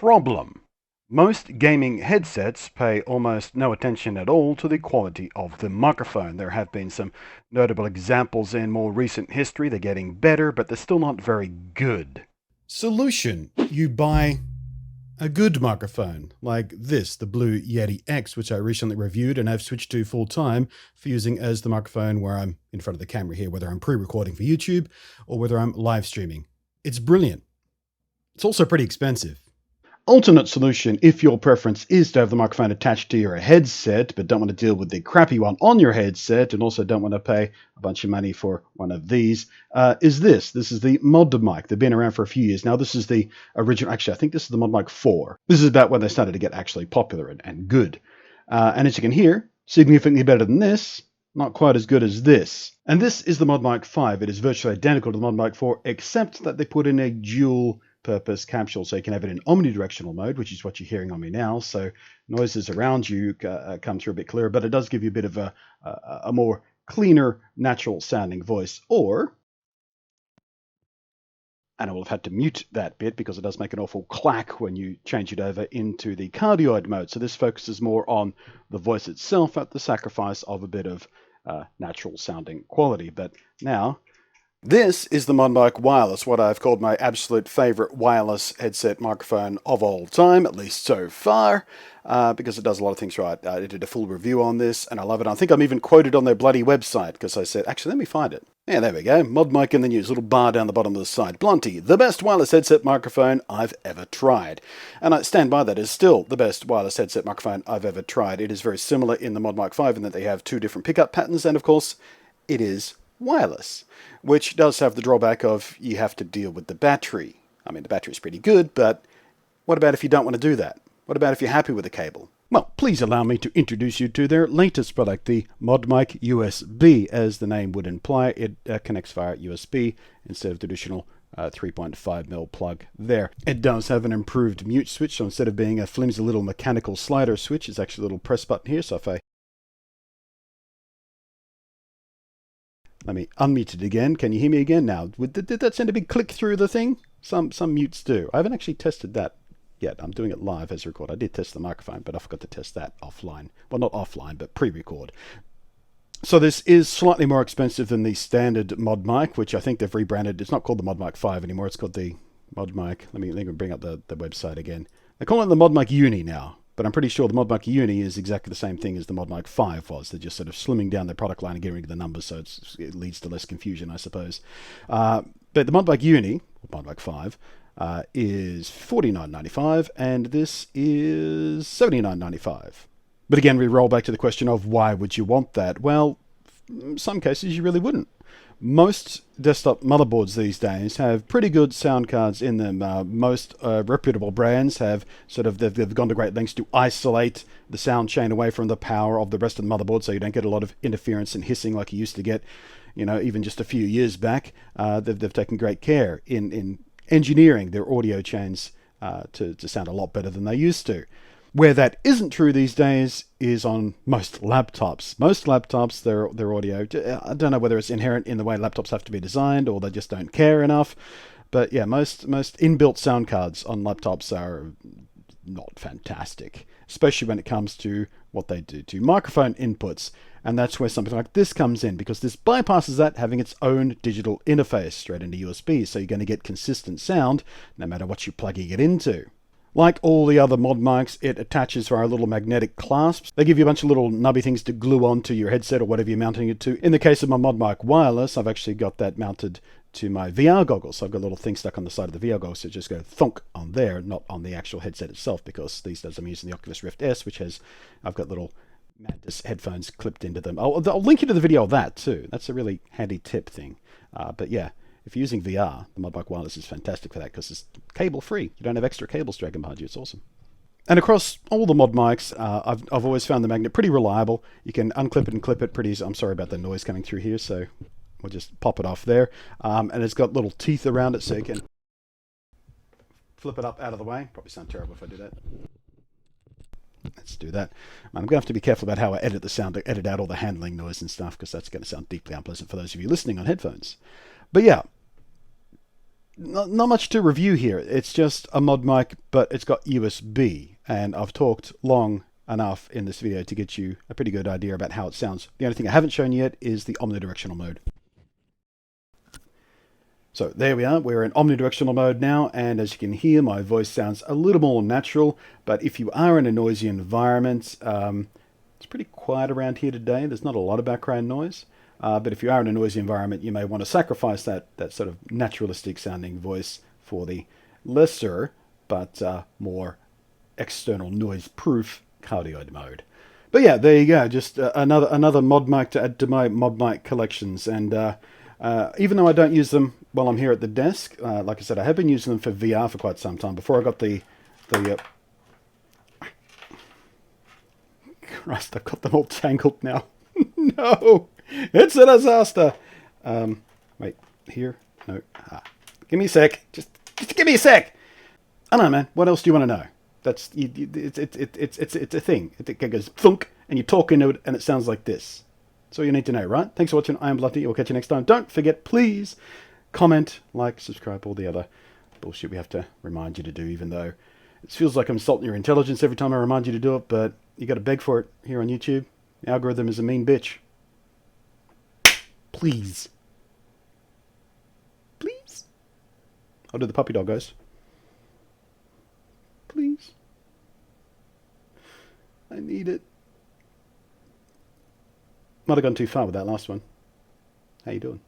problem. Most gaming headsets pay almost no attention at all to the quality of the microphone. There have been some notable examples in more recent history. They're getting better, but they're still not very good. Solution: you buy a good microphone like this, the Blue Yeti X, which I recently reviewed and have switched to full time for using as the microphone where I'm in front of the camera here, whether I'm pre-recording for YouTube or whether I'm live streaming. It's brilliant. It's also pretty expensive. Alternate solution, if your preference is to have the microphone attached to your headset, but don't want to deal with the crappy one on your headset and also don't want to pay a bunch of money for one of these, is this. This is the ModMic. They've been around for a few years now. This is the original. Actually, I think this is the ModMic 4. This is about when they started to get actually popular and good. And as you can hear, significantly better than this. Not quite as good as this. And this is the ModMic 5. It is virtually identical to the ModMic 4, except that they put in a dual purpose capsule, so you can have it in omnidirectional mode, which is what you're hearing on me now, so noises around you come through a bit clearer, but it does give you a bit of a more cleaner, natural sounding voice. Or, and I will have had to mute that bit because it does make an awful clack when you change it over into the cardioid mode, so this focuses more on the voice itself at the sacrifice of a bit of natural sounding quality. But now, this is the ModMic Wireless, what I've called my absolute favorite wireless headset microphone of all time, at least so far, because it does a lot of things right. I did a full review on this, and I love it. I think I'm even quoted on their bloody website, because I said, actually, let me find it. Yeah, there we go. ModMic in the news, little bar down the bottom of the site. Blunty, the best wireless headset microphone I've ever tried. And I stand by that as still the best wireless headset microphone I've ever tried. It is very similar in the ModMic 5 in that they have two different pickup patterns, and of course, it is wireless, which does have the drawback of you have to deal with the battery. I mean, the battery's pretty good, but what about if you don't want to do that? What about if you're happy with the cable? Well, please allow me to introduce you to their latest product, the ModMic USB. As the name would imply, it connects via USB instead of the traditional 3.5mm plug there. It does have an improved mute switch, so instead of being a flimsy little mechanical slider switch, it's actually a little press button here, so if I let me unmute it again. Can you hear me again now? Did that send a big click through the thing? Some mutes do. I haven't actually tested that yet. I'm doing it live as a record. I did test the microphone, but I forgot to test that offline. Well, not offline, but pre-record. So this is slightly more expensive than the standard ModMic, which I think they've rebranded. It's not called the ModMic 5 anymore. It's called the ModMic. Let me bring up the website again. They call it the ModMic Uni now. But I'm pretty sure the ModMic Uni is exactly the same thing as the ModMic 5 was. They're just sort of slimming down their product line and getting rid of the numbers, so it leads to less confusion, I suppose. But the ModMic Uni, or ModMic 5, is $49.95, and this is $79.95. But again, we roll back to the question of why would you want that? Well, in some cases, you really wouldn't. Most desktop motherboards these days have pretty good sound cards in them. Most reputable brands have they've gone to great lengths to isolate the sound chain away from the power of the rest of the motherboard, so you don't get a lot of interference and hissing like you used to get, even just a few years back. They've taken great care in engineering their audio chains to sound a lot better than they used to. Where that isn't true these days is on most laptops. Most laptops, their audio, I don't know whether it's inherent in the way laptops have to be designed or they just don't care enough. But yeah, most inbuilt sound cards on laptops are not fantastic, especially when it comes to what they do to microphone inputs. And that's where something like this comes in, because this bypasses that, having its own digital interface straight into USB. So you're going to get consistent sound no matter what you're plugging it into. Like all the other ModMics, it attaches via little magnetic clasps. They give you a bunch of little nubby things to glue onto your headset or whatever you're mounting it to. In the case of my ModMic Wireless, I've actually got that mounted to my VR goggles. So I've got a little thing stuck on the side of the VR goggles, so just go thunk on there, not on the actual headset itself, because these days I'm using the Oculus Rift S, I've got little Mantis headphones clipped into them. I'll link you to the video of that too. That's a really handy tip thing. But yeah. If you're using VR, the ModMic Wireless is fantastic for that because it's cable-free. You don't have extra cables dragging behind you. It's awesome. And across all the ModMics, I've always found the magnet pretty reliable. You can unclip it and clip it pretty easy. I'm sorry about the noise coming through here, so we'll just pop it off there. And it's got little teeth around it, so you can flip it up out of the way. Probably sound terrible if I do that. Let's do that. I'm going to have to be careful about how I edit the sound, to edit out all the handling noise and stuff, because that's going to sound deeply unpleasant for those of you listening on headphones. But yeah, not much to review here. It's just a mod mic, but it's got USB, and I've talked long enough in this video to get you a pretty good idea about how it sounds. The only thing I haven't shown yet is the omnidirectional mode. So there we are, we're in omnidirectional mode now, and as you can hear, my voice sounds a little more natural, but if you are in a noisy environment, it's pretty quiet around here today. There's not a lot of background noise, but if you are in a noisy environment, you may want to sacrifice that sort of naturalistic sounding voice for the lesser, but more external noise-proof cardioid mode. But yeah, there you go, just another mod mic to add to my mod mic collections, and even though I don't use them while I'm here at the desk, like I said, I have been using them for VR for quite some time. Before I got the Christ, I've got them all tangled now. No, it's a disaster. Wait, here? No. Give me a sec. Just give me a sec. I don't know, man. What else do you want to know? That's it's a thing. It goes thunk, and you talk into it, and it sounds like this. That's all you need to know, right? Thanks for watching. I am Blunty. We'll catch you next time. Don't forget, please comment, like, subscribe, all the other bullshit we have to remind you to do, even though it feels like I'm insulting your intelligence every time I remind you to do it, but you got to beg for it here on YouTube. The algorithm is a mean bitch. Please. Please. I'll do the puppy dog, guys. Please. I need it. Might have gone too far with that last one. How you doing?